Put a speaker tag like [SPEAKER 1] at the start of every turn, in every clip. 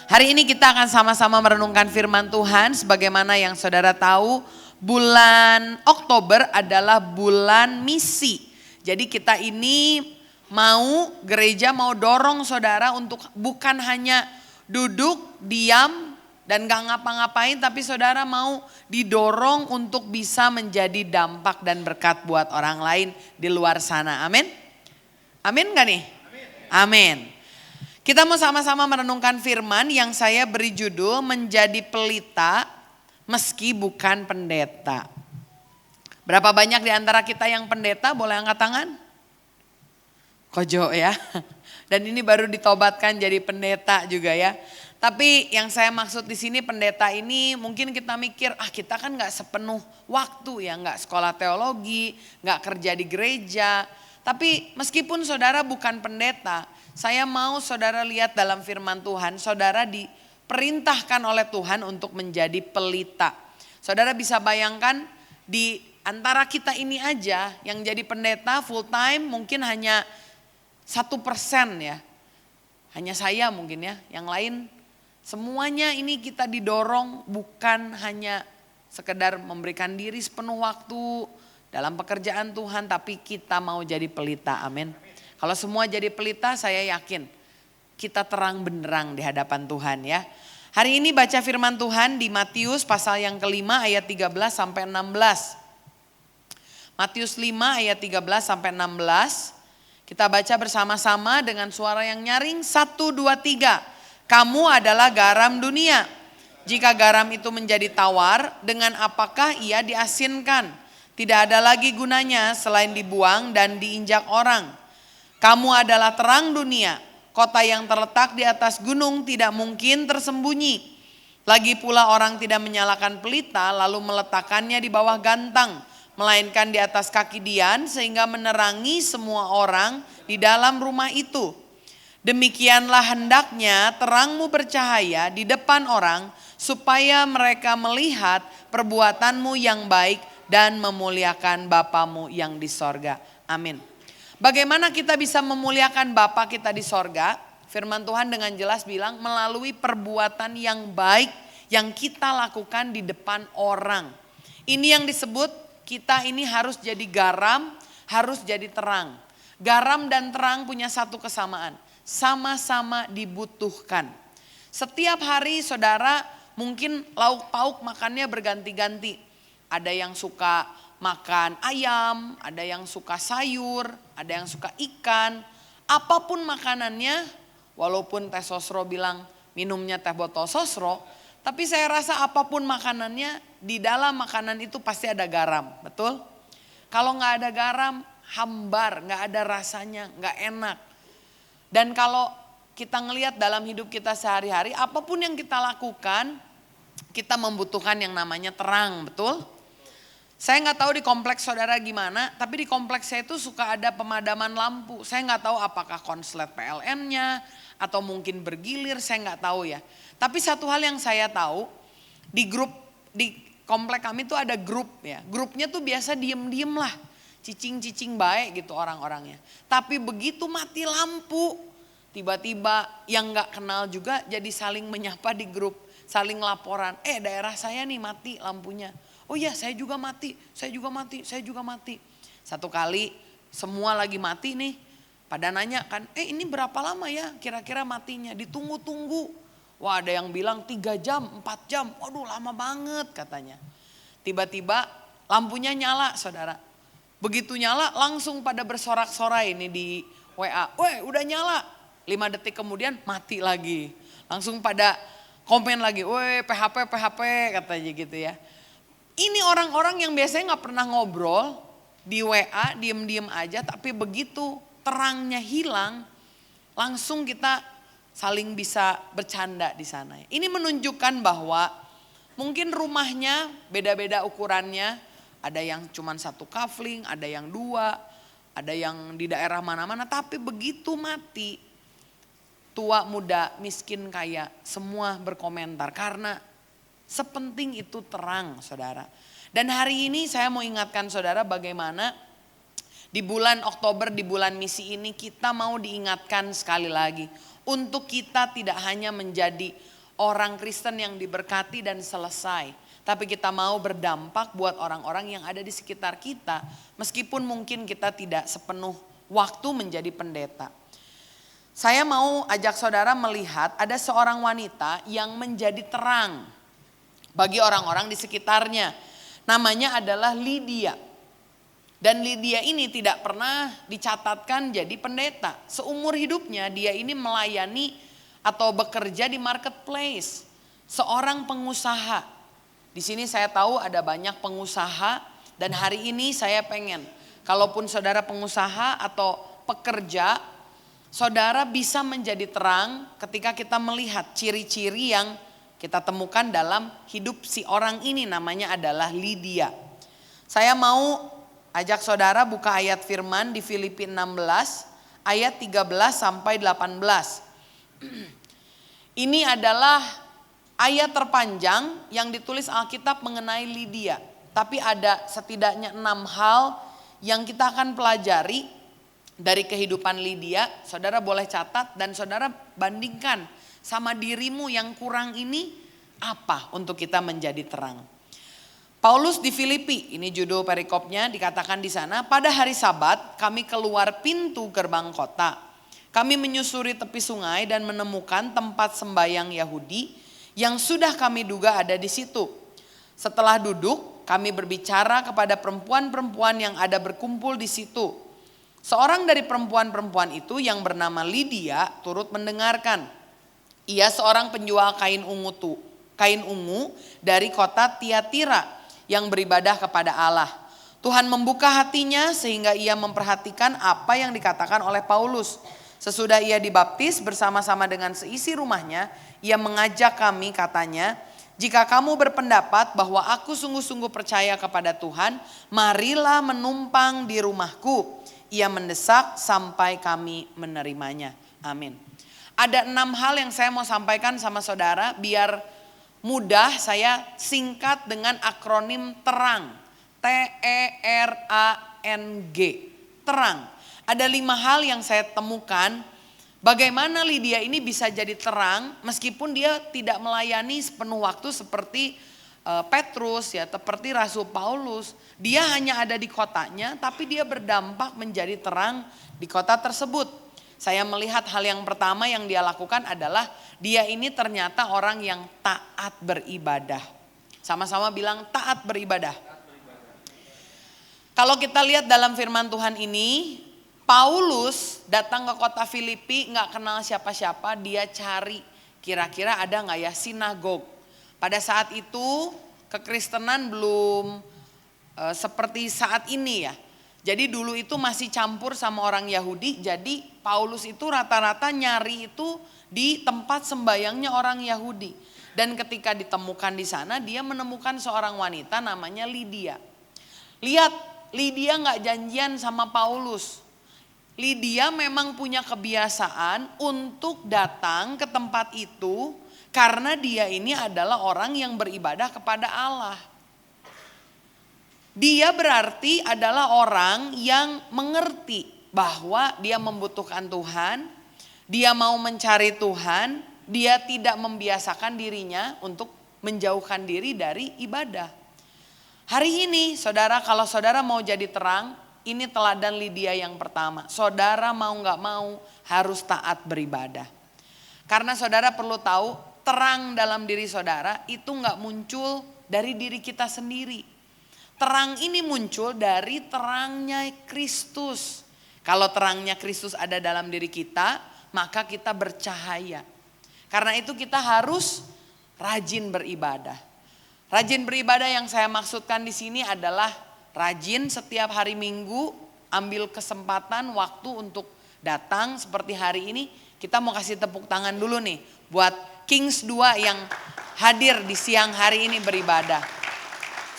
[SPEAKER 1] Hari ini kita akan sama-sama merenungkan firman Tuhan. Sebagaimana yang saudara tahu, bulan Oktober adalah bulan misi. Jadi kita ini gereja mau dorong saudara untuk bukan hanya duduk, diam, dan gak ngapa-ngapain. Tapi saudara mau didorong untuk bisa menjadi dampak dan berkat buat orang lain di luar sana. Amin? Amin gak nih? Amin. Kita mau sama-sama merenungkan firman yang saya beri judul menjadi pelita meski bukan pendeta. Berapa banyak di antara kita yang pendeta? Boleh angkat tangan? Kojo ya. Dan ini baru ditobatkan jadi pendeta juga ya. Tapi yang saya maksud di sini pendeta ini mungkin kita mikir, kita kan gak sepenuh waktu ya, gak sekolah teologi, gak kerja di gereja. Tapi meskipun saudara bukan pendeta, saya mau saudara lihat dalam firman Tuhan, saudara diperintahkan oleh Tuhan untuk menjadi pelita. Saudara bisa bayangkan di antara kita ini aja yang jadi pendeta full time mungkin hanya 1% ya. Hanya saya mungkin ya, yang lain semuanya ini kita didorong bukan hanya sekedar memberikan diri sepenuh waktu dalam pekerjaan Tuhan, tapi kita mau jadi pelita, amin. Kalau semua jadi pelita, saya yakin kita terang benderang di hadapan Tuhan ya. Hari ini baca firman Tuhan di Matius pasal yang kelima ayat 13 sampai 16. Matius 5 ayat 13 sampai 16. Kita baca bersama-sama dengan suara yang nyaring. 1, 2, 3. Kamu adalah garam dunia. Jika garam itu menjadi tawar, dengan apakah ia diasinkan? Tidak ada lagi gunanya selain dibuang dan diinjak orang. Kamu adalah terang dunia, kota yang terletak di atas gunung tidak mungkin tersembunyi. Lagi pula orang tidak menyalakan pelita lalu meletakkannya di bawah gantang, melainkan di atas kaki dian sehingga menerangi semua orang di dalam rumah itu. Demikianlah hendaknya terangmu bercahaya di depan orang supaya mereka melihat perbuatanmu yang baik dan memuliakan Bapamu yang di sorga. Amin. Bagaimana kita bisa memuliakan Bapa kita di sorga? Firman Tuhan dengan jelas bilang melalui perbuatan yang baik yang kita lakukan di depan orang. Ini yang disebut kita ini harus jadi garam, harus jadi terang. Garam dan terang punya satu kesamaan, sama-sama dibutuhkan. Setiap hari saudara mungkin lauk pauk makannya berganti-ganti. Ada yang suka makan ayam, ada yang suka sayur, ada yang suka ikan. Apapun makanannya, walaupun Teh Sosro bilang minumnya teh botol Sosro, tapi saya rasa apapun makanannya, di dalam makanan itu pasti ada garam, betul? Kalau gak ada garam, hambar, gak ada rasanya, gak enak. Dan kalau kita ngelihat dalam hidup kita sehari-hari, apapun yang kita lakukan, kita membutuhkan yang namanya terang, betul? Saya nggak tahu di kompleks saudara gimana, tapi di kompleks saya itu suka ada pemadaman lampu. Saya nggak tahu apakah konslet PLN-nya atau mungkin bergilir, saya nggak tahu ya. Tapi satu hal yang saya tahu, di komplek kami tuh ada grup ya. Grupnya tuh biasa diem-diem lah, cicing-cicing baik gitu orang-orangnya. Tapi begitu mati lampu, tiba-tiba yang nggak kenal juga jadi saling menyapa di grup, saling laporan. Daerah saya nih mati lampunya. Oh iya saya juga mati, saya juga mati, saya juga mati. Satu kali semua lagi mati nih, pada nanya kan, ini berapa lama ya kira-kira matinya? Ditunggu-tunggu. Wah ada yang bilang 3 jam, 4 jam, waduh lama banget katanya. Tiba-tiba lampunya nyala saudara. Begitu nyala langsung pada bersorak-sorai ini di WA. Udah nyala, 5 detik kemudian mati lagi. Langsung pada komen lagi, PHP katanya gitu ya. Ini orang-orang yang biasanya gak pernah ngobrol di WA, diem-diem aja, tapi begitu terangnya hilang, langsung kita saling bisa bercanda di sana. Ini menunjukkan bahwa mungkin rumahnya beda-beda ukurannya, ada yang cuma 1 kafling, ada yang 2, ada yang di daerah mana-mana, tapi begitu mati, tua, muda, miskin, kaya, semua berkomentar karena sepenting itu terang saudara. Dan hari ini saya mau ingatkan saudara bagaimana di bulan Oktober, di bulan misi ini kita mau diingatkan sekali lagi. Untuk kita tidak hanya menjadi orang Kristen yang diberkati dan selesai. Tapi kita mau berdampak buat orang-orang yang ada di sekitar kita. Meskipun mungkin kita tidak sepenuh waktu menjadi pendeta. Saya mau ajak saudara melihat ada seorang wanita yang menjadi terang bagi orang-orang di sekitarnya. Namanya adalah Lydia. Dan Lydia ini tidak pernah dicatatkan jadi pendeta. Seumur hidupnya dia ini melayani atau bekerja di marketplace. Seorang pengusaha. Di sini saya tahu ada banyak pengusaha dan hari ini saya pengen kalaupun saudara pengusaha atau pekerja, saudara bisa menjadi terang ketika kita melihat ciri-ciri yang kita temukan dalam hidup si orang ini, namanya adalah Lydia. Saya mau ajak saudara buka ayat firman di Filipi 16 ayat 13 sampai 18. Ini adalah ayat terpanjang yang ditulis Alkitab mengenai Lydia. Tapi ada setidaknya 6 hal yang kita akan pelajari dari kehidupan Lydia. Saudara boleh catat dan saudara bandingkan sama dirimu yang kurang ini apa untuk kita menjadi terang. Paulus di Filipi, ini judul perikopnya, dikatakan di sana, pada hari Sabat kami keluar pintu gerbang kota. Kami menyusuri tepi sungai dan menemukan tempat sembayang Yahudi yang sudah kami duga ada di situ. Setelah duduk, kami berbicara kepada perempuan-perempuan yang ada berkumpul di situ. Seorang dari perempuan-perempuan itu yang bernama Lydia turut mendengarkan. Ia seorang penjual kain ungu dari kota Tiatira yang beribadah kepada Allah. Tuhan membuka hatinya sehingga ia memperhatikan apa yang dikatakan oleh Paulus. Sesudah ia dibaptis bersama-sama dengan seisi rumahnya, ia mengajak kami, katanya, jika kamu berpendapat bahwa aku sungguh-sungguh percaya kepada Tuhan, marilah menumpang di rumahku. Ia mendesak sampai kami menerimanya. Amin. Ada 6 hal yang saya mau sampaikan sama saudara biar mudah, saya singkat dengan akronim TERANG. TERANG. Terang. Ada 5 hal yang saya temukan bagaimana Lydia ini bisa jadi terang meskipun dia tidak melayani sepenuh waktu seperti Petrus ya, seperti Rasul Paulus. Dia hanya ada di kotanya tapi dia berdampak menjadi terang di kota tersebut. Saya melihat hal yang pertama yang dia lakukan adalah dia ini ternyata orang yang taat beribadah. Sama-sama bilang taat beribadah. Kalau kita lihat dalam firman Tuhan ini, Paulus datang ke kota Filipi gak kenal siapa-siapa, dia cari kira-kira ada gak ya sinagog. Pada saat itu kekristenan belum seperti saat ini ya. Jadi dulu itu masih campur sama orang Yahudi, jadi Paulus itu rata-rata nyari itu di tempat sembayangnya orang Yahudi. Dan ketika ditemukan di sana, dia menemukan seorang wanita namanya Lydia. Lihat, Lydia gak janjian sama Paulus. Lydia memang punya kebiasaan untuk datang ke tempat itu karena dia ini adalah orang yang beribadah kepada Allah. Dia berarti adalah orang yang mengerti bahwa dia membutuhkan Tuhan, dia mau mencari Tuhan, dia tidak membiasakan dirinya untuk menjauhkan diri dari ibadah. Hari ini saudara, kalau saudara mau jadi terang, ini teladan Lydia yang pertama. Saudara mau gak mau harus taat beribadah. Karena saudara perlu tahu terang dalam diri saudara itu gak muncul dari diri kita sendiri. Terang ini muncul dari terangnya Kristus. Kalau terangnya Kristus ada dalam diri kita, maka kita bercahaya. Karena itu kita harus rajin beribadah. Rajin beribadah yang saya maksudkan di sini adalah rajin setiap hari Minggu ambil kesempatan waktu untuk datang seperti hari ini. Kita mau kasih tepuk tangan dulu nih buat Kings 2 yang hadir di siang hari ini beribadah.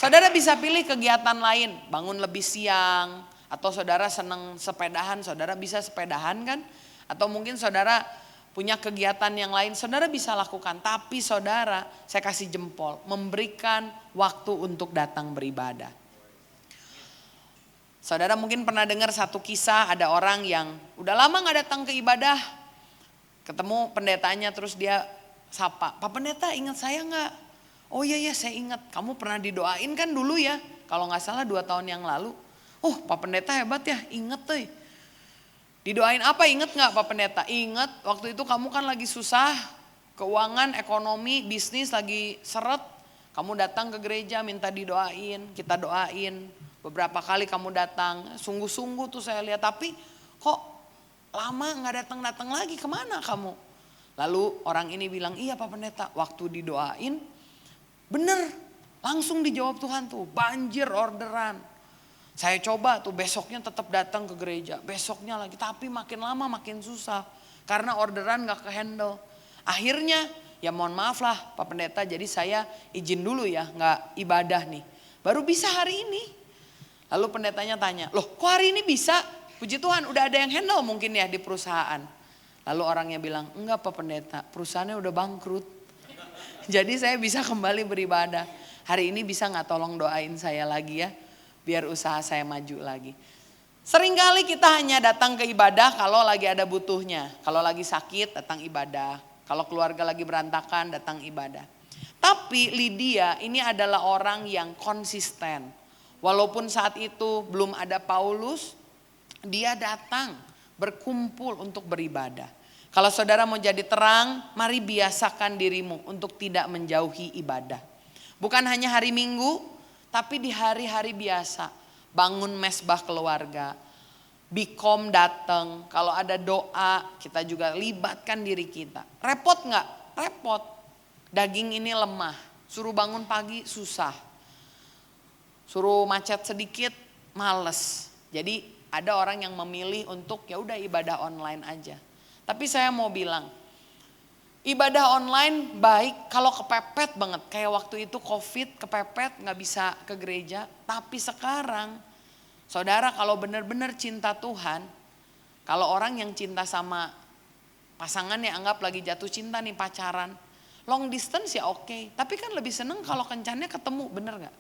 [SPEAKER 1] Saudara bisa pilih kegiatan lain, bangun lebih siang, atau saudara senang sepedahan, saudara bisa sepedahan kan? Atau mungkin saudara punya kegiatan yang lain, saudara bisa lakukan. Tapi saudara, saya kasih jempol, memberikan waktu untuk datang beribadah. Saudara mungkin pernah dengar satu kisah, ada orang yang udah lama gak datang ke ibadah, ketemu pendetanya terus dia sapa, Pak Pendeta ingat saya nggak? Oh iya ya saya ingat, kamu pernah didoain kan dulu ya, kalau nggak salah 2 tahun yang lalu. Oh Pak Pendeta hebat ya, inget tuh. Didoain apa, inget nggak Pak Pendeta? Inget, waktu itu kamu kan lagi susah, keuangan, ekonomi, bisnis lagi seret. Kamu datang ke gereja minta didoain, kita doain. Beberapa kali kamu datang, sungguh-sungguh tuh saya lihat, tapi kok lama nggak datang-datang lagi, kemana kamu? Lalu orang ini bilang, iya Pak Pendeta, waktu didoain bener, langsung dijawab Tuhan tuh, banjir orderan. Saya coba tuh besoknya tetap datang ke gereja, besoknya lagi, tapi makin lama makin susah. Karena orderan gak ke handle. Akhirnya ya mohon maaf lah Pak Pendeta, jadi saya izin dulu ya gak ibadah nih. Baru bisa hari ini. Lalu pendetanya tanya, loh kok hari ini bisa? Puji Tuhan udah ada yang handle mungkin ya di perusahaan. Lalu orangnya bilang, enggak Pak Pendeta, perusahaannya udah bangkrut. Jadi saya bisa kembali beribadah. Hari ini bisa gak tolong doain saya lagi ya, biar usaha saya maju lagi. Seringkali kita hanya datang ke ibadah kalau lagi ada butuhnya. Kalau lagi sakit datang ibadah. Kalau keluarga lagi berantakan datang ibadah. Tapi Lydia ini adalah orang yang konsisten. Walaupun saat itu belum ada Paulus, dia datang berkumpul untuk beribadah. Kalau saudara mau jadi terang, mari biasakan dirimu untuk tidak menjauhi ibadah. Bukan hanya hari Minggu, tapi di hari-hari biasa. Bangun mesbah keluarga, bikom datang, kalau ada doa kita juga libatkan diri kita. Repot gak? Repot. Daging ini lemah, suruh bangun pagi susah. Suruh macet sedikit males. Jadi ada orang yang memilih untuk ya udah ibadah online aja. Tapi saya mau bilang, ibadah online baik kalau kepepet banget. Kayak waktu itu COVID kepepet gak bisa ke gereja. Tapi sekarang saudara kalau benar-benar cinta Tuhan. Kalau orang yang cinta sama pasangannya, anggap lagi jatuh cinta nih pacaran. Long distance ya oke. Tapi kan lebih seneng kalau kencannya ketemu, bener gak?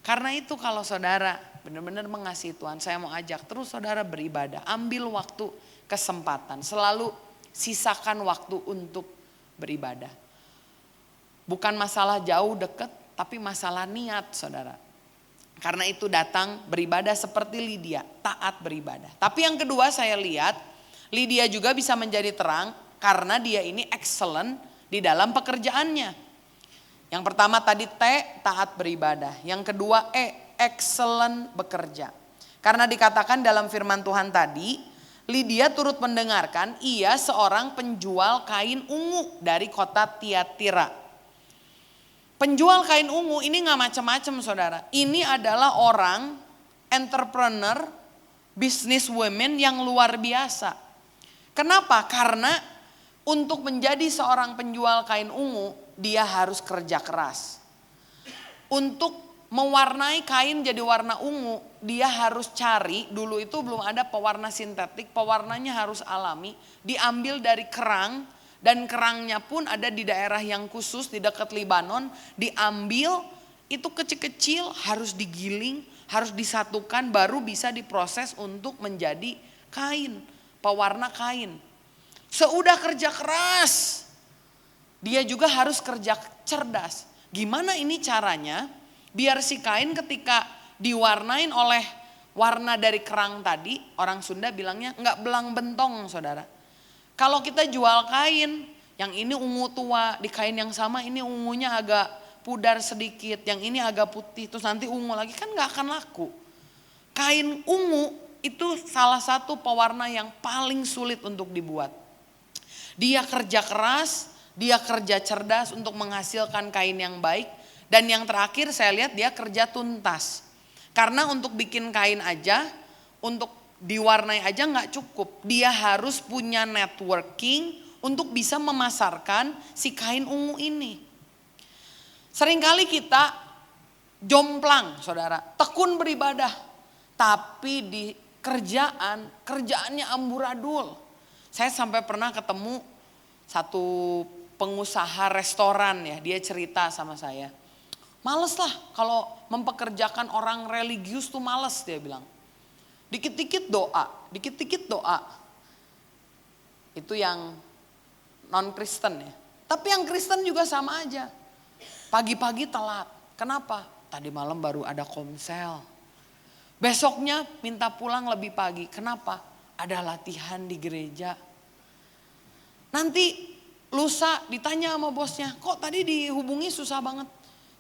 [SPEAKER 1] Karena itu kalau saudara benar-benar mengasihi Tuhan, saya mau ajak terus saudara beribadah. Ambil waktu, kesempatan. Selalu sisakan waktu untuk beribadah. Bukan masalah jauh deket, tapi masalah niat saudara. Karena itu datang beribadah seperti Lydia, taat beribadah. Tapi yang kedua saya lihat, Lydia juga bisa menjadi terang karena dia ini excellent di dalam pekerjaannya. Yang pertama tadi T, taat beribadah. Yang kedua excellent bekerja. Karena dikatakan dalam firman Tuhan tadi, Lydia turut mendengarkan ia seorang penjual kain ungu dari kota Tiatira. Penjual kain ungu ini gak macam-macam saudara. Ini adalah orang entrepreneur, business women yang luar biasa. Kenapa? Karena untuk menjadi seorang penjual kain ungu, dia harus kerja keras. Untuk mewarnai kain jadi warna ungu, dia harus cari, dulu itu belum ada pewarna sintetik, pewarnanya harus alami, diambil dari kerang, dan kerangnya pun ada di daerah yang khusus di dekat Libanon, diambil, itu kecil-kecil harus digiling, harus disatukan, baru bisa diproses untuk menjadi kain, pewarna kain. Seudah kerja keras, dia juga harus kerja cerdas. Gimana ini caranya biar si kain ketika diwarnain oleh warna dari kerang tadi, orang Sunda bilangnya nggak belang bentong saudara. Kalau kita jual kain, yang ini ungu tua, di kain yang sama ini ungunya agak pudar sedikit, yang ini agak putih, terus nanti ungu lagi, kan nggak akan laku. Kain ungu itu salah satu pewarna yang paling sulit untuk dibuat. Dia kerja keras, dia kerja cerdas untuk menghasilkan kain yang baik. Dan yang terakhir saya lihat dia kerja tuntas. Karena untuk bikin kain aja, untuk diwarnai aja gak cukup. Dia harus punya networking untuk bisa memasarkan si kain ungu ini. Seringkali kita jomplang saudara, tekun beribadah. Tapi di kerjaannya amburadul. Saya sampai pernah ketemu satu pengusaha restoran ya, dia cerita sama saya. Males lah kalau mempekerjakan orang religius tuh males dia bilang. Dikit-dikit doa. Itu yang non-Kristen ya. Tapi yang Kristen juga sama aja. Pagi-pagi telat. Kenapa? Tadi malam baru ada komsel. Besoknya minta pulang lebih pagi. Kenapa? Ada latihan di gereja. Nanti lusa ditanya sama bosnya, kok tadi dihubungi susah banget?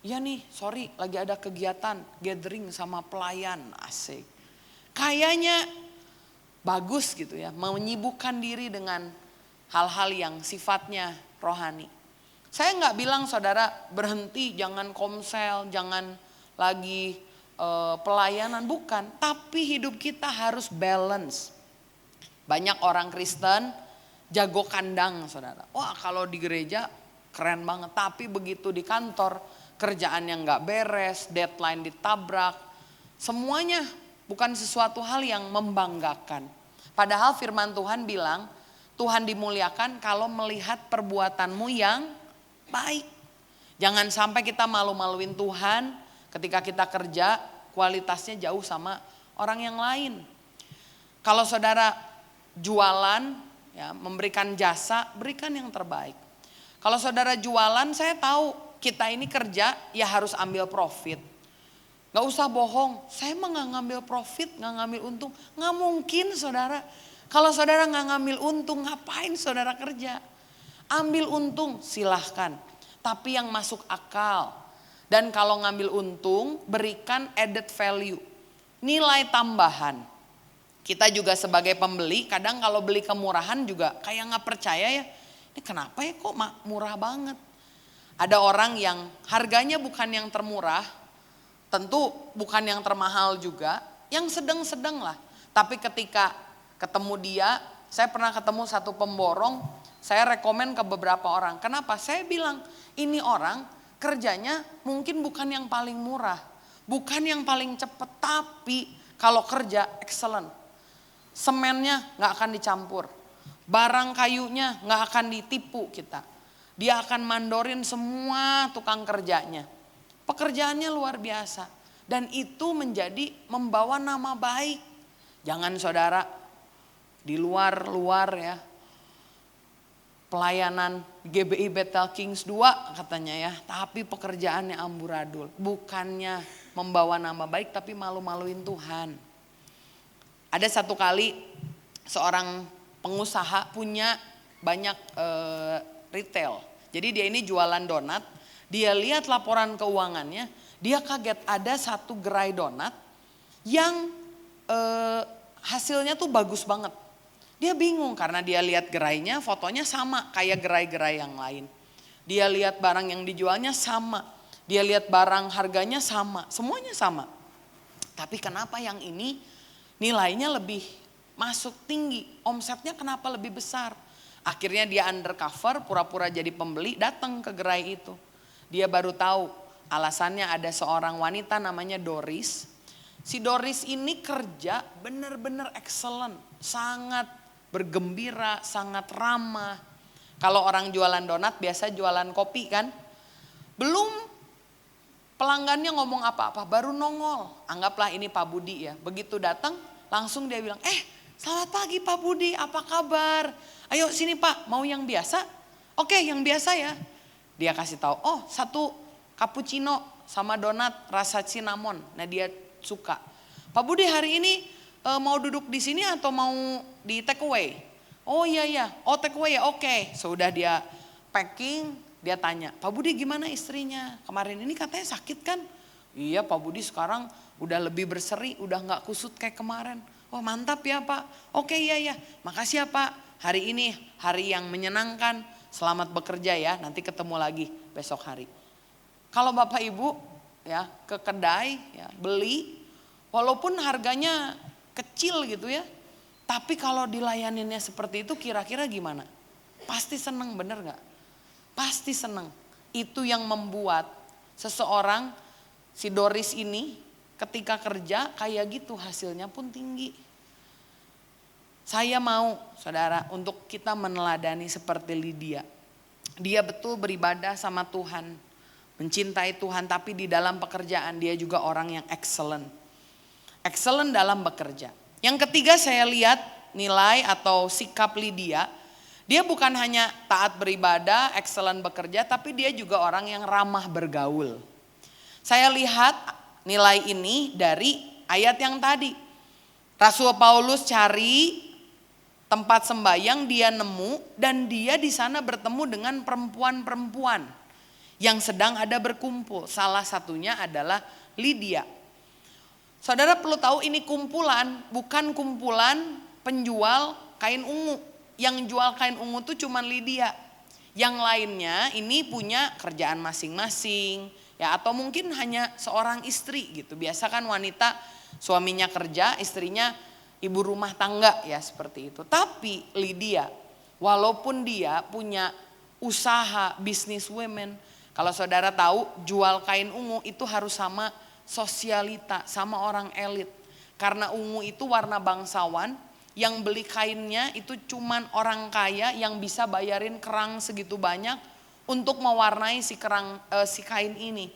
[SPEAKER 1] Iya nih, sorry lagi ada kegiatan gathering sama pelayan, asik. Kayaknya bagus gitu ya, menyibukkan diri dengan hal-hal yang sifatnya rohani. Saya nggak bilang saudara berhenti, jangan komsel, jangan lagi pelayanan, bukan. Tapi hidup kita harus balance. Banyak orang Kristen jago kandang saudara. Wah kalau di gereja keren banget, tapi begitu di kantor kerjaan yang gak beres, deadline ditabrak. Semuanya bukan sesuatu hal yang membanggakan. Padahal firman Tuhan bilang Tuhan dimuliakan kalau melihat perbuatanmu yang baik. Jangan sampai kita malu-maluin Tuhan ketika kita kerja kualitasnya jauh sama orang yang lain. Kalau saudara jualan, ya, memberikan jasa, berikan yang terbaik. Kalau saudara jualan, saya tahu kita ini kerja ya harus ambil profit. Gak usah bohong, saya mah gak ngambil profit, gak ngambil untung. Gak mungkin saudara. Kalau saudara gak ngambil untung, ngapain saudara kerja? Ambil untung silahkan, tapi yang masuk akal. Dan kalau ngambil untung, berikan added value, nilai tambahan. Kita juga sebagai pembeli kadang kalau beli kemurahan juga kayak gak percaya ya. Ini kenapa ya kok murah banget. Ada orang yang harganya bukan yang termurah, tentu bukan yang termahal juga, yang sedang-sedang lah. Tapi ketika ketemu dia, saya pernah ketemu satu pemborong, saya rekomen ke beberapa orang. Kenapa? Saya bilang ini orang kerjanya mungkin bukan yang paling murah, bukan yang paling cepat, tapi kalau kerja excellent. Semennya gak akan dicampur, barang kayunya gak akan ditipu kita. Dia akan mandorin semua tukang kerjanya. Pekerjaannya luar biasa. Dan itu menjadi membawa nama baik. Jangan saudara di luar ya. Pelayanan GBI Bethel Kings 2 katanya ya. Tapi pekerjaannya amburadul. Bukannya membawa nama baik tapi malu-maluin Tuhan. Ada satu kali seorang pengusaha punya banyak retail. Jadi dia ini jualan donat, dia lihat laporan keuangannya, dia kaget ada satu gerai donat yang hasilnya tuh bagus banget. Dia bingung karena dia lihat gerainya fotonya sama kayak gerai-gerai yang lain. Dia lihat barang yang dijualnya sama, dia lihat barang harganya sama, semuanya sama. Tapi kenapa yang ini nilainya lebih masuk tinggi, omsetnya kenapa lebih besar? Akhirnya dia undercover, pura-pura jadi pembeli, datang ke gerai itu. Dia baru tahu alasannya ada seorang wanita namanya Doris. Si Doris ini kerja benar-benar excellent, sangat bergembira, sangat ramah. Kalau orang jualan donat biasa jualan kopi kan. Belum pelanggannya ngomong apa-apa, baru nongol. Anggaplah ini Pak Budi ya. Begitu datang langsung dia bilang, selamat pagi Pak Budi, apa kabar? Ayo sini Pak, mau yang biasa? Oke, yang biasa ya. Dia kasih tahu, satu cappuccino sama donat rasa cinnamon. Nah dia suka. Pak Budi hari ini mau duduk di sini atau mau di take away? Oh iya, take away ya, oke. Sudah dia packing, dia tanya, Pak Budi gimana istrinya? Kemarin ini katanya sakit kan? Iya Pak Budi sekarang udah lebih berseri, udah gak kusut kayak kemarin. Oh mantap ya Pak, oke iya, makasih ya Pak. Hari ini hari yang menyenangkan, selamat bekerja ya, nanti ketemu lagi besok hari. Kalau Bapak Ibu ya ke kedai ya, beli, walaupun harganya kecil gitu ya, tapi kalau dilayaninnya seperti itu kira-kira gimana? Pasti seneng, bener gak? Pasti seneng. Itu yang membuat seseorang, si Doris ini ketika kerja kayak gitu hasilnya pun tinggi. Saya mau saudara untuk kita meneladani seperti Lydia. Dia betul beribadah sama Tuhan, mencintai Tuhan, tapi di dalam pekerjaan dia juga orang yang excellent. Excellent dalam bekerja. Yang ketiga saya lihat nilai atau sikap Lydia, Dia bukan hanya taat beribadah, excellent bekerja, tapi dia juga orang yang ramah bergaul. Saya lihat nilai ini dari ayat yang tadi. Rasul Paulus cari tempat sembahyang, dia nemu, dan dia di sana bertemu dengan perempuan-perempuan yang sedang ada berkumpul. Salah satunya adalah Lydia. Saudara perlu tahu ini kumpulan, bukan kumpulan penjual kain ungu. Yang jual kain ungu tuh cuma Lydia. Yang lainnya ini punya kerjaan masing-masing, ya, atau mungkin hanya seorang istri gitu. Biasa kan wanita suaminya kerja, istrinya ibu rumah tangga, ya seperti itu. Tapi Lydia, walaupun dia punya usaha bisnis women, kalau saudara tahu jual kain ungu itu harus sama sosialita, sama orang elit. Karena ungu itu warna bangsawan, yang beli kainnya itu cuman orang kaya yang bisa bayarin kerang segitu banyak untuk mewarnai si kain ini.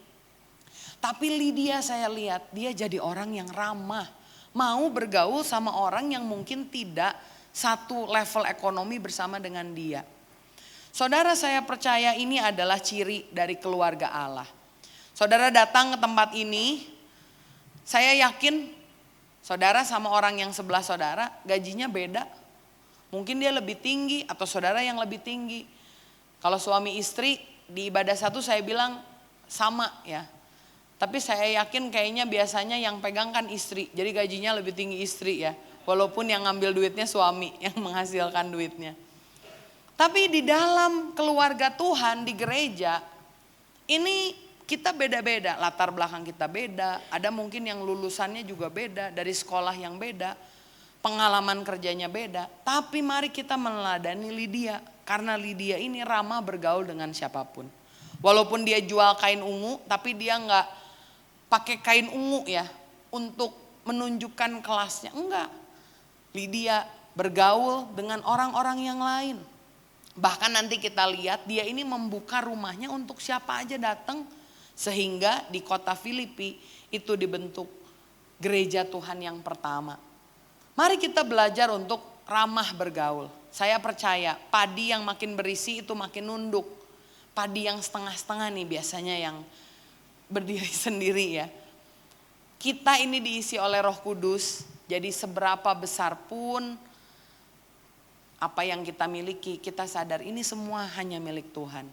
[SPEAKER 1] Tapi Lydia saya lihat dia jadi orang yang ramah, mau bergaul sama orang yang mungkin tidak satu level ekonomi bersama dengan dia. Saudara, saya percaya ini adalah ciri dari keluarga Allah. Saudara datang ke tempat ini, saya yakin saudara sama orang yang sebelah saudara gajinya beda. Mungkin dia lebih tinggi atau saudara yang lebih tinggi. Kalau suami istri di ibadah satu saya bilang sama ya. Tapi saya yakin kayaknya biasanya yang pegang kan istri. Jadi gajinya lebih tinggi istri ya. Walaupun yang ngambil duitnya suami yang menghasilkan duitnya. Tapi di dalam keluarga Tuhan di gereja ini kita beda-beda, latar belakang kita beda, ada mungkin yang lulusannya juga beda, dari sekolah yang beda, pengalaman kerjanya beda. Tapi mari kita meneladani Lydia, karena Lydia ini ramah bergaul dengan siapapun. Walaupun dia jual kain ungu, tapi dia nggak pakai kain ungu ya untuk menunjukkan kelasnya, enggak. Lydia bergaul dengan orang-orang yang lain. Bahkan nanti kita lihat dia ini membuka rumahnya untuk siapa aja datang. Sehingga di kota Filipi itu dibentuk gereja Tuhan yang pertama. Mari kita belajar untuk ramah bergaul. Saya percaya padi yang makin berisi itu makin nunduk. Padi yang setengah-setengah nih biasanya yang berdiri sendiri ya. Kita ini diisi oleh Roh Kudus. Jadi seberapa besar pun apa yang kita miliki, kita sadar ini semua hanya milik Tuhan.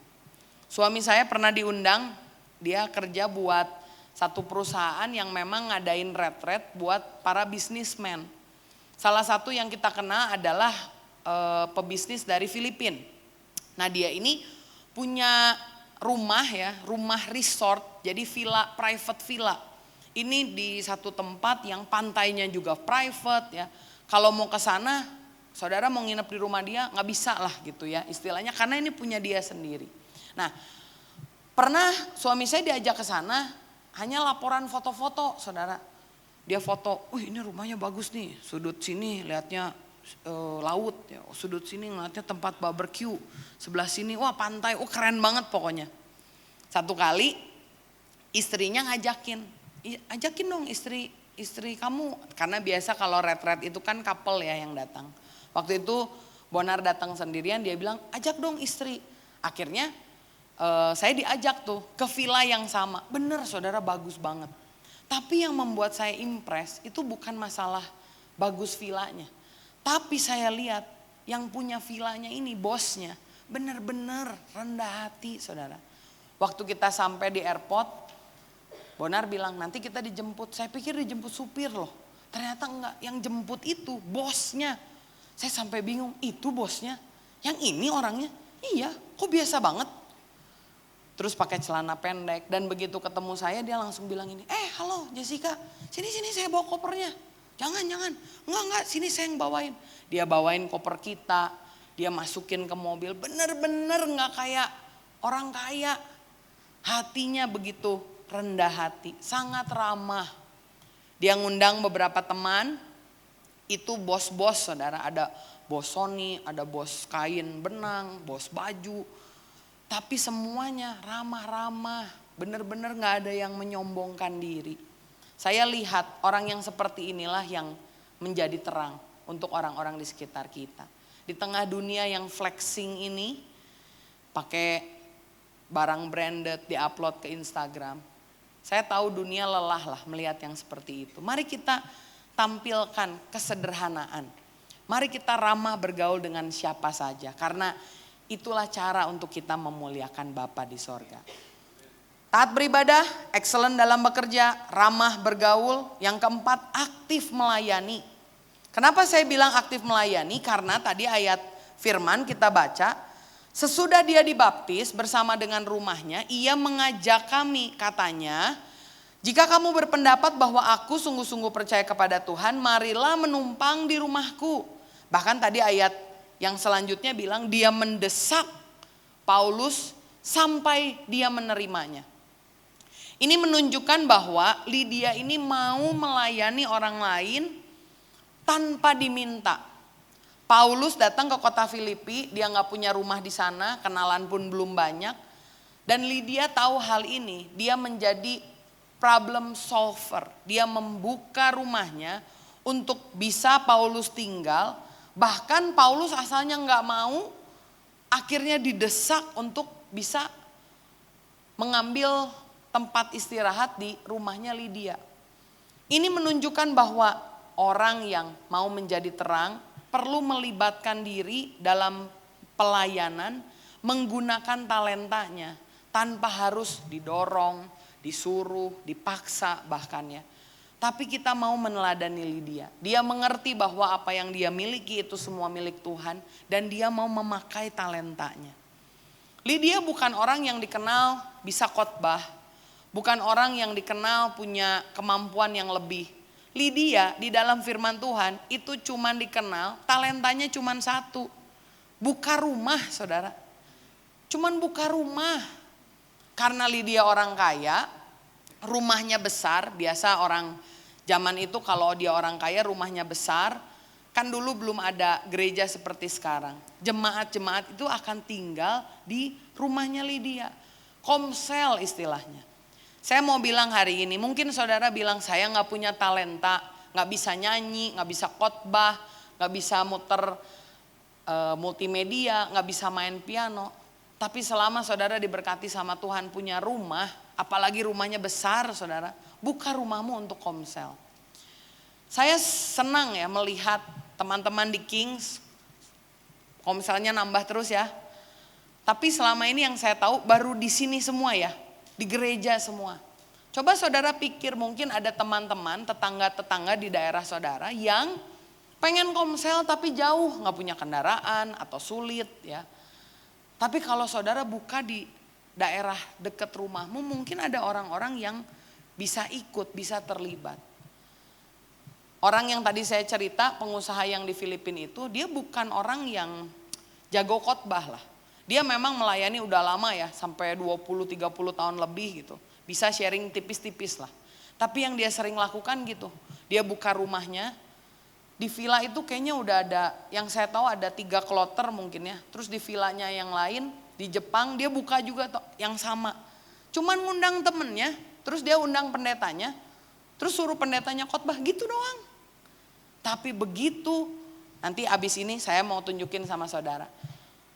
[SPEAKER 1] Suami saya pernah diundang. Dia kerja buat satu perusahaan yang memang ngadain retret buat para bisnismen. Salah satu yang kita kenal adalah pebisnis dari Filipina. Nah dia ini punya rumah ya, rumah resort, jadi villa, private villa. Ini di satu tempat yang pantainya juga private ya. Kalau mau ke sana, saudara mau nginep di rumah dia nggak bisa lah gitu ya istilahnya, karena ini punya dia sendiri. Nah, pernah suami saya diajak ke sana, hanya laporan foto-foto, saudara. Dia foto, ini rumahnya bagus nih, sudut sini lihatnya laut, ya. Sudut sini ngeliatnya tempat barbecue, sebelah sini wah pantai, keren banget pokoknya. Satu kali istrinya ngajakin, ajakin dong istri kamu, karena biasa kalau retret itu kan couple ya yang datang. Waktu itu Bonar datang sendirian, dia bilang ajak dong istri. Akhirnya saya diajak tuh ke villa yang sama. Bener saudara, bagus banget. Tapi yang membuat saya impress itu bukan masalah bagus villanya. Tapi saya lihat yang punya villanya ini bosnya bener-bener rendah hati saudara. Waktu kita sampai di airport, Bonar bilang nanti kita dijemput. Saya pikir dijemput supir loh. Ternyata enggak, yang jemput itu bosnya. Saya sampai bingung, itu bosnya? Yang ini orangnya? Iya, kok biasa banget? Terus pakai celana pendek, dan begitu ketemu saya dia langsung bilang ini, halo Jessica, sini saya bawa kopernya. Jangan, enggak, sini saya yang bawain. Dia bawain koper kita, dia masukin ke mobil, bener-bener enggak kayak orang kaya. Hatinya begitu rendah hati, sangat ramah. Dia ngundang beberapa teman, itu bos-bos saudara, ada bos Sony, ada bos kain benang, bos baju. Tapi semuanya ramah-ramah, benar-benar gak ada yang menyombongkan diri. Saya lihat orang yang seperti inilah yang menjadi terang untuk orang-orang di sekitar kita. Di tengah dunia yang flexing ini, pakai barang branded, diupload ke Instagram. Saya tahu dunia lelah lah melihat yang seperti itu. Mari kita tampilkan kesederhanaan. Mari kita ramah bergaul dengan siapa saja. Karena itulah cara untuk kita memuliakan Bapa di sorga. Taat beribadah, excellent dalam bekerja, ramah bergaul. Yang keempat, aktif melayani. Kenapa saya bilang aktif melayani? Karena tadi ayat firman kita baca, sesudah dia dibaptis bersama dengan rumahnya, ia mengajak kami, katanya, jika kamu berpendapat bahwa aku sungguh-sungguh percaya kepada Tuhan, marilah menumpang di rumahku. Bahkan tadi ayat yang selanjutnya bilang dia mendesak Paulus sampai dia menerimanya. Ini menunjukkan bahwa Lydia ini mau melayani orang lain tanpa diminta. Paulus datang ke kota Filipi, dia gak punya rumah di sana, kenalan pun belum banyak. Dan Lydia tahu hal ini, dia menjadi problem solver. Dia membuka rumahnya untuk bisa Paulus tinggal. Bahkan Paulus asalnya gak mau, akhirnya didesak untuk bisa mengambil tempat istirahat di rumahnya Lydia. Ini menunjukkan bahwa orang yang mau menjadi terang perlu melibatkan diri dalam pelayanan, menggunakan talentanya tanpa harus didorong, disuruh, dipaksa bahkan ya. Tapi kita mau meneladani Lydia. Dia mengerti bahwa apa yang dia miliki itu semua milik Tuhan dan dia mau memakai talentanya. Lydia bukan orang yang dikenal bisa khotbah, bukan orang yang dikenal punya kemampuan yang lebih. Lydia di dalam firman Tuhan itu cuman dikenal, talentanya cuman satu. Buka rumah, saudara. Cuman buka rumah. Karena Lydia orang kaya, rumahnya besar. Biasa orang zaman itu kalau dia orang kaya rumahnya besar. Kan dulu belum ada gereja seperti sekarang. Jemaat-jemaat itu akan tinggal di rumahnya Lydia. Komsel istilahnya. Saya mau bilang hari ini, mungkin saudara bilang saya gak punya talenta, gak bisa nyanyi, gak bisa khotbah, gak bisa muter multimedia, gak bisa main piano. Tapi selama saudara diberkati sama Tuhan punya rumah, apalagi rumahnya besar saudara, buka rumahmu untuk komsel. Saya senang ya melihat teman-teman di Kings, komselnya nambah terus ya. Tapi selama ini yang saya tahu baru di sini semua ya. Di gereja semua. Coba saudara pikir mungkin ada teman-teman, tetangga-tetangga di daerah saudara yang pengen komsel tapi jauh, gak punya kendaraan atau sulit ya. Tapi kalau saudara buka di daerah dekat rumahmu mungkin ada orang-orang yang bisa ikut, bisa terlibat. Orang yang tadi saya cerita, pengusaha yang di Filipina itu, dia bukan orang yang jago khotbah lah. Dia memang melayani udah lama ya, sampai 20-30 tahun lebih gitu. Bisa sharing tipis-tipis lah. Tapi yang dia sering lakukan gitu, dia buka rumahnya. Di villa itu kayaknya udah ada, yang saya tahu ada 3 kloter mungkin ya. Terus di villanya yang lain, di Jepang dia buka juga yang sama. Cuman ngundang temennya, terus dia undang pendetanya. Terus suruh pendetanya khotbah gitu doang. Tapi begitu, nanti abis ini saya mau tunjukin sama saudara.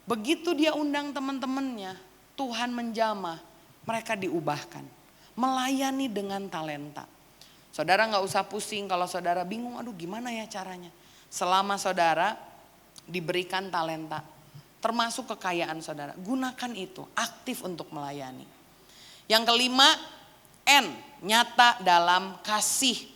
[SPEAKER 1] Begitu dia undang teman-temannya, Tuhan menjamah, mereka diubahkan. Melayani dengan talenta. Saudara gak usah pusing kalau saudara bingung, aduh gimana ya caranya. Selama saudara diberikan talenta, termasuk kekayaan saudara, gunakan itu, aktif untuk melayani. Yang kelima, N, nyata dalam kasih.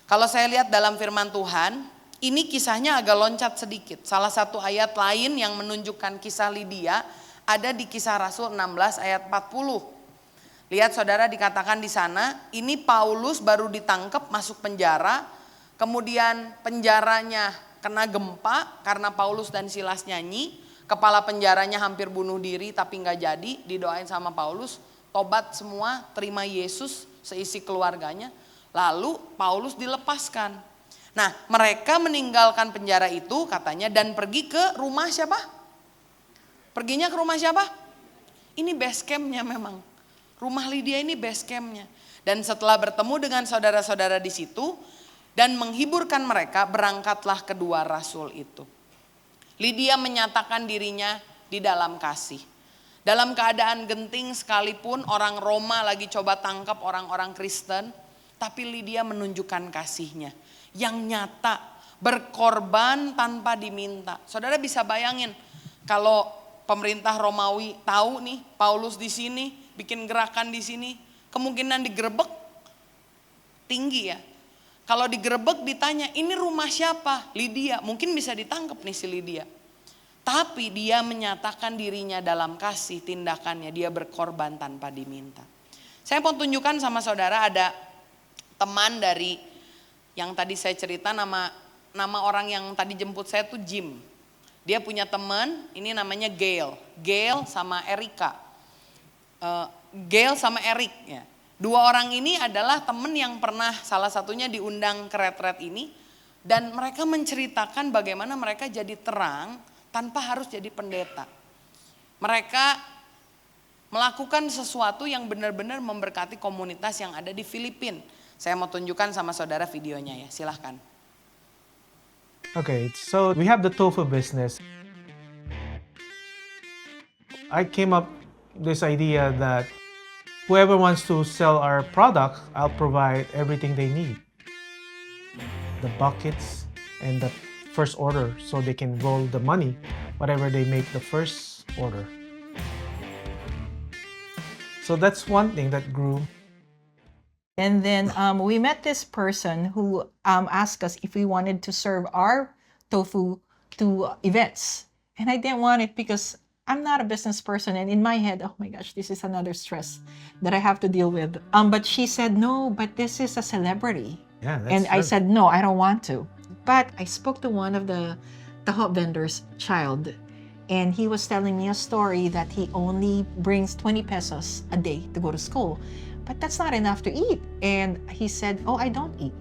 [SPEAKER 1] Kalau saya lihat dalam firman Tuhan, ini kisahnya agak loncat sedikit. Salah satu ayat lain yang menunjukkan kisah Lydia ada di Kisah Rasul 16 ayat 40. Lihat saudara dikatakan di sana, ini Paulus baru ditangkap masuk penjara, kemudian penjaranya kena gempa karena Paulus dan Silas nyanyi, kepala penjaranya hampir bunuh diri tapi nggak jadi, didoain sama Paulus, tobat semua, terima Yesus seisi keluarganya, lalu Paulus dilepaskan. Nah, mereka meninggalkan penjara itu katanya dan pergi ke rumah siapa? Perginya ke rumah siapa? Ini base campnya memang. Rumah Lydia ini base campnya. Dan setelah bertemu dengan saudara-saudara di situ dan menghiburkan mereka, berangkatlah kedua rasul itu. Lydia menyatakan dirinya di dalam kasih. Dalam keadaan genting sekalipun orang Roma lagi coba tangkap orang-orang Kristen, tapi Lydia menunjukkan kasihnya yang nyata, berkorban tanpa diminta. Saudara bisa bayangin kalau pemerintah Romawi tahu nih Paulus di sini, bikin gerakan di sini, kemungkinan digerebek tinggi ya. Kalau digerebek ditanya, ini rumah siapa? Lydia, mungkin bisa ditangkap nih si Lydia. Tapi dia menyatakan dirinya dalam kasih, tindakannya dia berkorban tanpa diminta. Saya mau tunjukkan sama saudara ada teman dari yang tadi saya cerita, nama orang yang tadi jemput saya tuh Jim. Dia punya teman, ini namanya Gail sama Erika. Gail sama Eric ya. Dua orang ini adalah teman yang pernah salah satunya diundang ke retret ini. Dan mereka menceritakan bagaimana mereka jadi terang tanpa harus jadi pendeta. Mereka melakukan sesuatu yang benar-benar memberkati komunitas yang ada di Filipina. Saya mau tunjukkan sama saudara videonya ya, silahkan.
[SPEAKER 2] Okay, so we have the tofu business. I came up this idea that whoever wants to sell our product, I'll provide everything they need. The buckets and the first order so they can roll the money, whatever they make the first order. So that's one thing that grew.
[SPEAKER 3] And then we met this person who asked us if we wanted to serve our tofu to events. And I didn't want it because I'm not a business person. And in my head, oh my gosh, this is another stress that I have to deal with. But she said, no, but this is a celebrity.
[SPEAKER 2] Yeah, that's
[SPEAKER 3] And I
[SPEAKER 2] true.
[SPEAKER 3] said, no, I don't want to. But I spoke to one of the taho vendor's child. And he was telling me a story that he only brings 20 pesos a day to go to school. But that's not enough to eat. And he said, oh, I don't eat.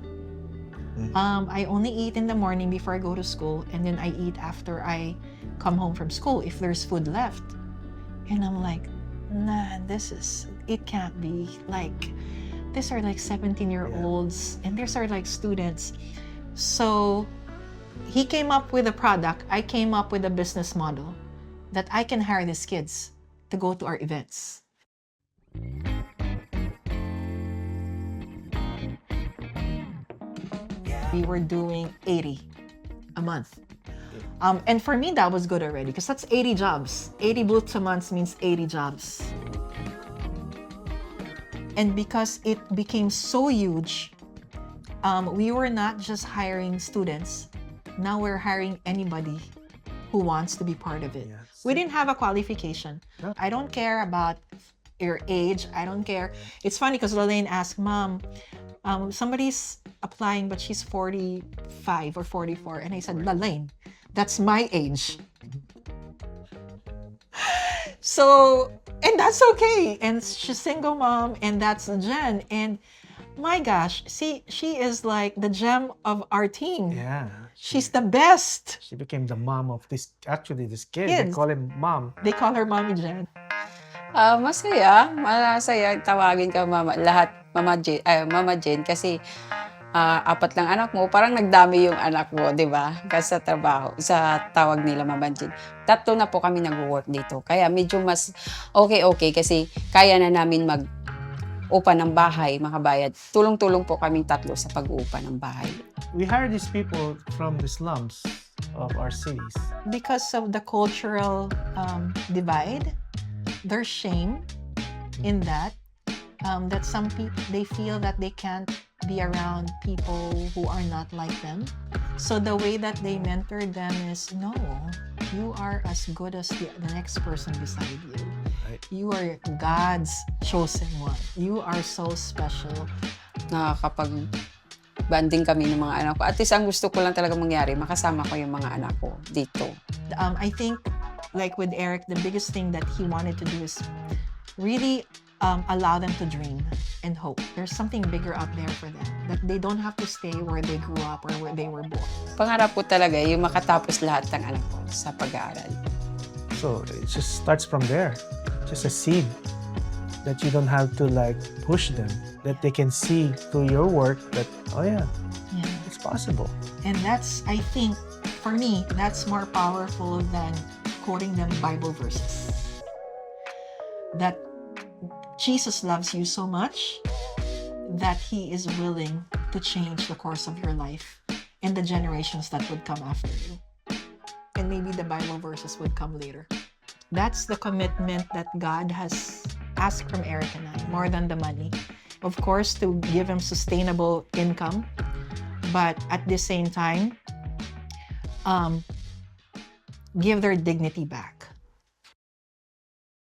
[SPEAKER 3] I only eat in the morning before I go to school. And then I eat after I come home from school if there's food left. And I'm like, nah, it can't be. Like, these are like 17-year-olds and these are like students. So he came up with a product. I came up with a business model that I can hire these kids to go to our events. We were doing 80 a month. And for me, that was good already because that's 80 jobs. 80 booths a month means 80 jobs. And because it became so huge, we were not just hiring students. Now we're hiring anybody who wants to be part of it.
[SPEAKER 2] Yes.
[SPEAKER 3] We didn't have a qualification.
[SPEAKER 2] No.
[SPEAKER 3] I don't care about your age. I don't care. It's funny because Lorraine asked, Mom, somebody's applying, but she's 45 or 44. And I said, Lorraine, that's my age. So, and that's okay. And she's single mom, and that's Jen. And my gosh, see, she is like the gem of our team.
[SPEAKER 2] Yeah.
[SPEAKER 3] She's the best.
[SPEAKER 2] She became the mom of this kid. They
[SPEAKER 3] Kids.
[SPEAKER 2] call him mom.
[SPEAKER 3] They call her Mommy Jen.
[SPEAKER 4] Masaya tawagin ka Mama Jen kasi apat lang anak mo, parang nagdami yung anak mo, di ba? Kasi sa trabaho, sa tawag nila Mama Jen. 3 na po kami nag-work dito. Kaya medyo mas okay kasi kaya na namin mag-upa ng bahay, makabayad. Tulong-tulong po kaming 3 sa pag-uupa ng bahay.
[SPEAKER 2] We hire these people from the slums of our cities.
[SPEAKER 3] Because of the cultural divide, there's shame in that. That some people, they feel that they can't be around people who are not like them. So the way that they mentor them is, no, you are as good as the next person beside you.
[SPEAKER 2] Right.
[SPEAKER 3] You are God's chosen one. You are so special.
[SPEAKER 4] Nakakapag-banding kami ng mga anak ko. At least ang gusto ko lang talaga mangyari, makasama ko yung mga anak ko dito.
[SPEAKER 3] I think, like with Eric, the biggest thing that he wanted to do is really allow them to dream and hope. There's something bigger out there for them. That they don't have to stay where they grew up or where they were born.
[SPEAKER 4] Pangarap ko talaga yung makatapos lahat ng anak ko sa pag-aaral.
[SPEAKER 2] So it just starts from there. Just a seed that you don't have to like push them. That they can see through your work that, oh yeah,
[SPEAKER 3] Yeah.
[SPEAKER 2] it's possible.
[SPEAKER 3] And that's, I think, for me, that's more powerful than quoting them Bible verses. That Jesus loves you so much that he is willing to change the course of your life and the generations that would come after you. And maybe the Bible verses would come later. That's the commitment that God has asked from Eric and I, more than the money. Of course, to give him sustainable income, but at the same time, give their dignity back.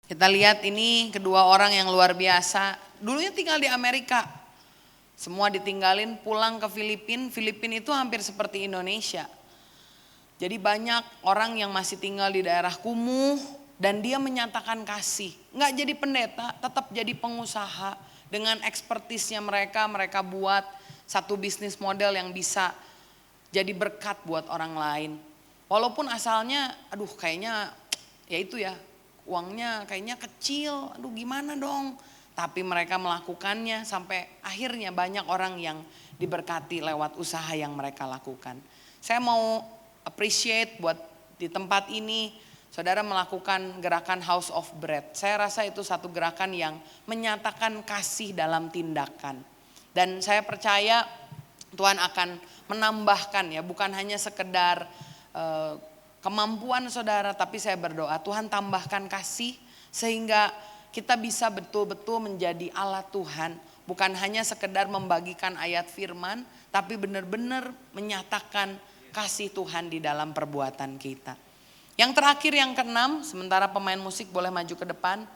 [SPEAKER 1] Kita lihat ini kedua orang yang luar biasa. Dulunya tinggal di Amerika. Semua ditinggalin pulang ke Filipina. Filipina itu hampir seperti Indonesia. Jadi banyak orang yang masih tinggal di daerah kumuh. Dan dia menyatakan kasih. Nggak jadi pendeta, tetap jadi pengusaha. Dengan ekspertisnya mereka buat satu bisnis model yang bisa jadi berkat buat orang lain. Walaupun asalnya, aduh kayaknya ya itu ya, uangnya kayaknya kecil, aduh gimana dong. Tapi mereka melakukannya sampai akhirnya banyak orang yang diberkati lewat usaha yang mereka lakukan. Saya mau appreciate buat di tempat ini, saudara melakukan gerakan House of Bread. Saya rasa itu satu gerakan yang menyatakan kasih dalam tindakan. Dan saya percaya Tuhan akan menambahkan ya, bukan hanya sekedar kemampuan saudara, tapi saya berdoa Tuhan tambahkan kasih sehingga kita bisa betul-betul menjadi alat Tuhan. Bukan hanya sekedar membagikan ayat firman, tapi benar-benar menyatakan kasih Tuhan di dalam perbuatan kita. Yang terakhir yang keenam, sementara pemain musik boleh maju ke depan.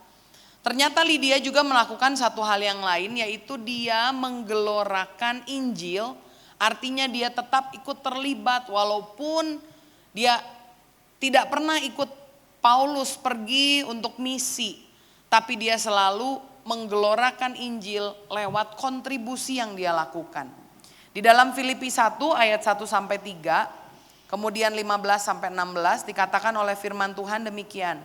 [SPEAKER 1] Ternyata Lydia juga melakukan satu hal yang lain, yaitu dia menggelorakan Injil. Artinya dia tetap ikut terlibat walaupun dia tidak pernah ikut Paulus pergi untuk misi. Tapi dia selalu menggelorakan Injil lewat kontribusi yang dia lakukan. Di dalam Filipi 1 ayat 1 sampai 3. Kemudian 15 sampai 16 dikatakan oleh firman Tuhan demikian.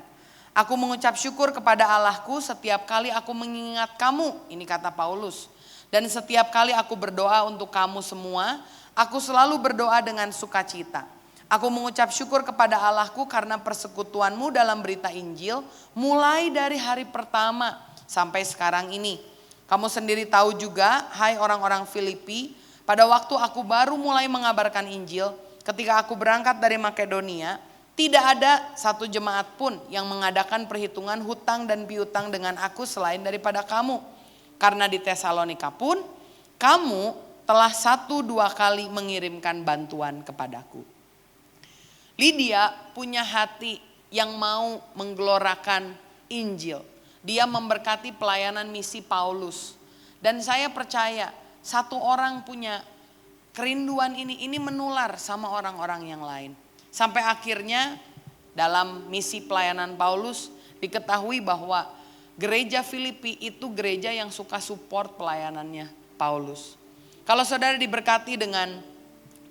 [SPEAKER 1] Aku mengucap syukur kepada Allahku setiap kali aku mengingat kamu. Ini kata Paulus. Dan setiap kali aku berdoa untuk kamu semua, aku selalu berdoa dengan sukacita. Aku mengucap syukur kepada Allahku karena persekutuanmu dalam berita Injil mulai dari hari pertama sampai sekarang ini. Kamu sendiri tahu juga, hai orang-orang Filipi, pada waktu aku baru mulai mengabarkan Injil, ketika aku berangkat dari Makedonia, tidak ada satu jemaat pun yang mengadakan perhitungan hutang dan piutang dengan aku selain daripada kamu. Karena di Tesalonika pun, kamu telah 1-2 kali mengirimkan bantuan kepadaku. Lydia punya hati yang mau menggelorakan Injil. Dia memberkati pelayanan misi Paulus. Dan saya percaya satu orang punya kerinduan ini menular sama orang-orang yang lain. Sampai akhirnya dalam misi pelayanan Paulus diketahui bahwa gereja Filipi itu gereja yang suka support pelayanannya Paulus. Kalau saudara diberkati dengan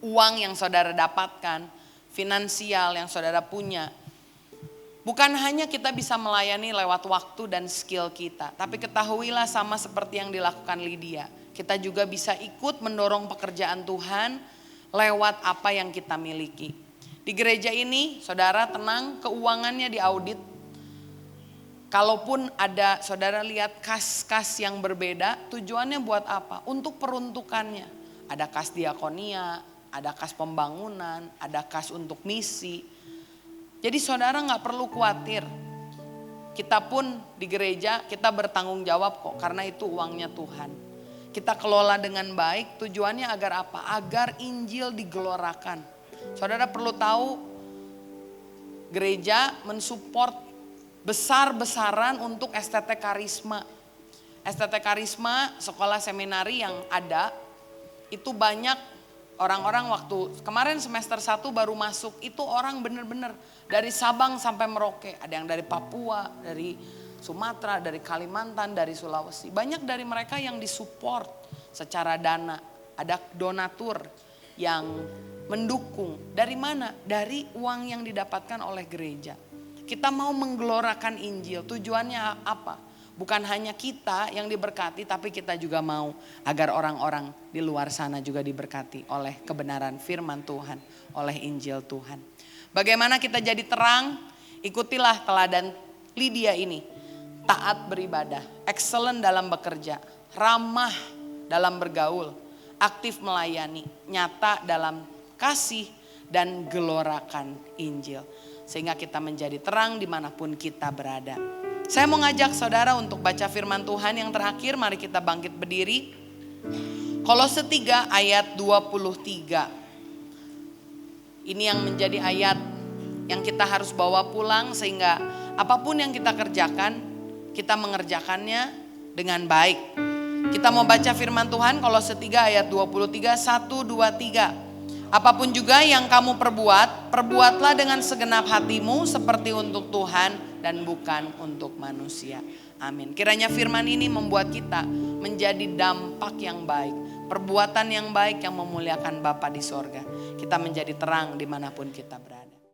[SPEAKER 1] uang yang saudara dapatkan, finansial yang saudara punya, bukan hanya kita bisa melayani lewat waktu dan skill kita, tapi ketahuilah sama seperti yang dilakukan Lydia. Kita juga bisa ikut mendorong pekerjaan Tuhan lewat apa yang kita miliki. Di gereja ini, saudara tenang, keuangannya diaudit. Kalaupun ada saudara lihat kas-kas yang berbeda, tujuannya buat apa? Untuk peruntukannya. Ada kas diakonia, ada kas pembangunan, ada kas untuk misi. Jadi saudara gak perlu khawatir. Kita pun di gereja, kita bertanggung jawab kok, karena itu uangnya Tuhan. Kita kelola dengan baik, tujuannya agar apa? Agar Injil digelorakan. Saudara perlu tahu, gereja mensupport besar-besaran untuk STT Karisma. STT Karisma, sekolah seminari yang ada, itu banyak orang-orang waktu kemarin semester 1 baru masuk, itu orang bener-bener dari Sabang sampai Merauke. Ada yang dari Papua, dari Sumatera, dari Kalimantan, dari Sulawesi. Banyak dari mereka yang disupport secara dana. Ada donatur yang mendukung. Dari mana? Dari uang yang didapatkan oleh gereja. Kita mau menggelorakan Injil. Tujuannya apa? Bukan hanya kita yang diberkati, tapi kita juga mau agar orang-orang di luar sana juga diberkati oleh kebenaran firman Tuhan, oleh Injil Tuhan. Bagaimana kita jadi terang? Ikutilah teladan Lydia ini. Taat beribadah, excellent dalam bekerja, ramah dalam bergaul, aktif melayani, nyata dalam kasih, dan gelorakan Injil. Sehingga kita menjadi terang dimanapun kita berada. Saya mau ngajak saudara untuk baca firman Tuhan yang terakhir. Mari kita bangkit berdiri. Kolose 3 ayat 23. Ini yang menjadi ayat yang kita harus bawa pulang, sehingga apapun yang kita kerjakan, kita mengerjakannya dengan baik. Kita mau baca firman Tuhan Kolose 3 ayat 23, 1, 2, 3. Apapun juga yang kamu perbuat, perbuatlah dengan segenap hatimu seperti untuk Tuhan dan bukan untuk manusia. Amin. Kiranya firman ini membuat kita menjadi dampak yang baik, perbuatan yang baik yang memuliakan Bapa di sorga. Kita menjadi terang dimanapun kita berada.